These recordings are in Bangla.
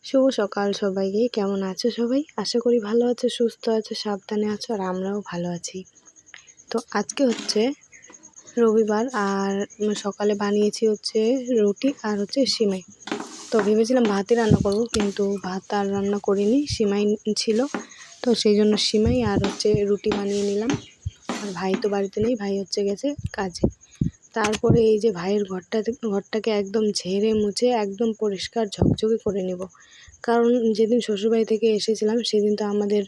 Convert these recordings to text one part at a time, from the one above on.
শুভ সকাল সবাইকে। কেমন আছো সবাই? আশা করি ভালো আছো, সুস্থ আছো, সাবধানে আছো আর আমরাও ভালো আছি। তো আজকে হচ্ছে রবিবার আর সকালে বানিয়েছি হচ্ছে রুটি আর হচ্ছে সিমাই। তো ভেবেছিলাম ভাতই রান্না করব, কিন্তু ভাত আর রান্না করিনি, সিমাই ছিল। তো সেই জন্য সিমাই আর হচ্ছে রুটি বানিয়ে নিলাম। আর ভাই তো বাড়িতে নেই, ভাই হচ্ছে গেছে কাজে। তারপরে এই যে ভাইয়ের ঘরটাকে একদম ঝেড়ে মুছে একদম পরিষ্কার ঝকঝকে করে নেব। কারণ যেদিন শ্বশুরবাড়ি থেকে এসেছিলাম সেদিন তো আমাদের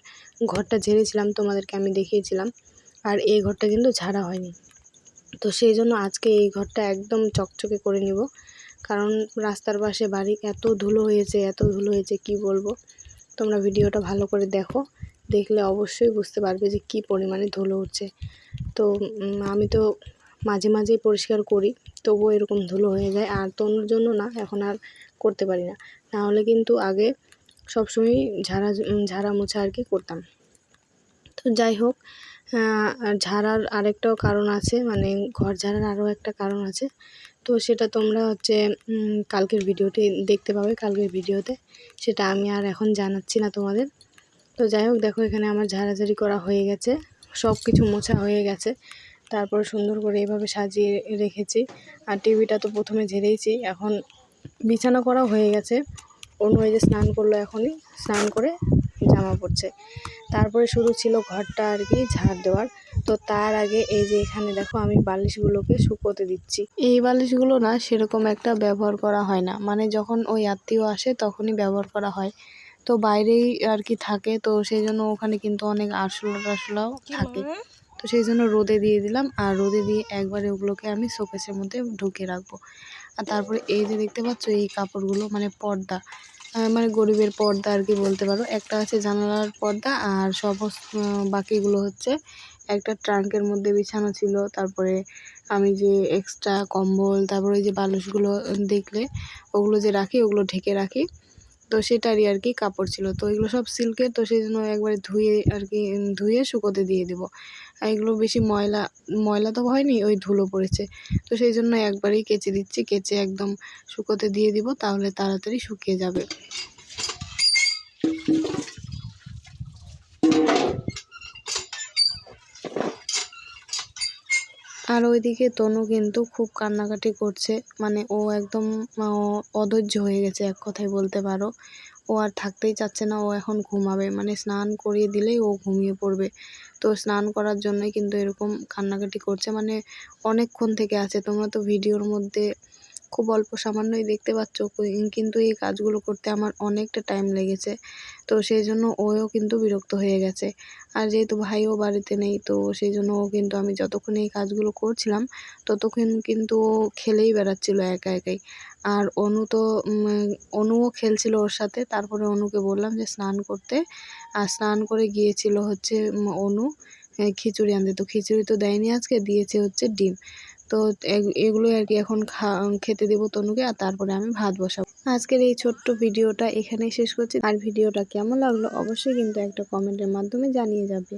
ঘরটা ঝেড়েছিলাম, তোমাদেরকে আমি দেখিয়েছিলাম। আর এই ঘরটা কিন্তু ঝাড়া হয়নি। তো সেই জন্য আজকে এই ঘরটা একদম চকচকে করে নিব। কারণ রাস্তার পাশে বাড়ি, এত ধুলো হয়েছে কি বলবো। তোমরা ভিডিওটা ভালো করে দেখো, দেখলে অবশ্যই বুঝতে পারবে যে কি পরিমাণে ধুলো উঠছে। তো আমি তো মাঝে মাঝেই পরিষ্কার করি, তবুও এরকম ধুলো হয়ে যায়। আর তনুর জন্য না, এখন আর করতে পারি না। নাহলে কিন্তু আগে সবসময়ই ঝাড়া মোছা আর কি করতাম। তো যাই হোক, ঝাড়ার আরেকটাও কারণ আছে, মানে ঘর ঝাড়ার আরও একটা কারণ আছে। তো সেটা তোমরা হচ্ছে কালকের ভিডিওটি দেখতে পাবে, কালকের ভিডিওতে। সেটা আমি আর এখন জানাচ্ছি না তোমাদের। তো যাই হোক, দেখো এখানে আমার ঝাড়াঝাড়ি করা হয়ে গেছে, সব কিছু মোছা হয়ে গেছে। তারপর সুন্দর করে এভাবে সাজিয়ে রেখেছি। আর টিভিটা তো প্রথমে ঝেড়েইছি, এখন বিছানা করাও হয়ে গেছে। অনু এই যে স্নান করলো, এখনই স্নান করে জামা পরছে। তারপরে শুরু ছিল ঘরটা আর কি ঝাড় দেওয়ার। তো তার আগে এই যে এখানে দেখো আমি বালিশগুলোকে শুকোতে দিচ্ছি। এই বালিশগুলো না সেরকম একটা ব্যবহার করা হয় না, মানে যখন ওই আত্মীয় আসে তখনই ব্যবহার করা হয়। তো বাইরেই আর কি থাকে, তো সেই জন্য ওখানে কিন্তু অনেক আরশোলাও থাকে। তো সেই জন্য রোদে দিয়ে দিলাম, আর রোদে দিয়ে একবারে ওগুলোকে আমি শোকেসের মধ্যে ঢুকিয়ে রাখবো। আর তারপরে এই যে দেখতে পাচ্ছ এই কাপড়গুলো, মানে পর্দা, মানে গরিবের পর্দা আর কি বলতে পারো। একটা আছে জানালার পর্দা, আর বাকিগুলো হচ্ছে একটা ট্রাঙ্কের মধ্যে বিছানো ছিল। তারপরে আমি যে এক্সট্রা কম্বল, তারপরে ওই যে বালিশগুলো দেখলে ওগুলো যে রাখি, ওগুলো ঢেকে রাখি, তো সেটারই আর কি কাপড় ছিল। তো এগুলো সব সিল্কের, তো সেই জন্য একবারে ধুয়ে শুকোতে দিয়ে দেবো। আর এগুলো বেশি ময়লা তো হয়নি, ওই ধুলো পড়েছে। তো সেই জন্য একবারেই কেচে দিচ্ছি, কেচে একদম শুকোতে দিয়ে দিব, তাহলে তাড়াতাড়ি শুকিয়ে যাবে। আর ওইদিকে তনু কিন্তু খুব কান্নাকাটি করছে, মানে ও একদম অধৈর্য হয়ে গেছে, এক কথায় বলতে পারো। ও আর থাকতেই চাচ্ছে না, ও এখন ঘুমাবে, মানে স্নান করিয়ে দিলেই ও ঘুমিয়ে পড়বে। তো স্নান করার জন্যই কিন্তু এরকম কান্নাকাটি করছে, মানে অনেকক্ষণ থেকে আছে। তোমরা তো ভিডিওর মধ্যে খুব অল্প সামান্যই দেখতে পাচ্ছ, কিন্তু এই কাজগুলো করতে আমার অনেকটা টাইম লেগেছে। তো সেই জন্য ওও কিন্তু বিরক্ত হয়ে গেছে। আর যেহেতু ভাইও বাড়িতে নেই, তো সেই জন্য ও কিন্তু, আমি যতক্ষণ এই কাজগুলো করছিলাম ততক্ষণ কিন্তু ও খেলেই বেড়াচ্ছিল একা একাই। আর অনুও খেলছিল ওর সাথে। তারপরে অনুকে বললাম যে স্নান করতে, আর স্নান করে গিয়েছিল হচ্ছে অনু খিচুড়ি আনতে। তো খিচুড়ি তো দেয়নি আজকে, দিয়েছে হচ্ছে ডিম। তো এগুলোই আর কি এখন খেতে দেবো তনুকে, আর তারপরে আমি ভাত বসাবো। আজকের এই ছোট্ট ভিডিওটা এখানেই শেষ করছি। আর ভিডিওটা কেমন লাগলো অবশ্যই কিন্তু একটা কমেন্টের মাধ্যমে জানিয়ে যাবে।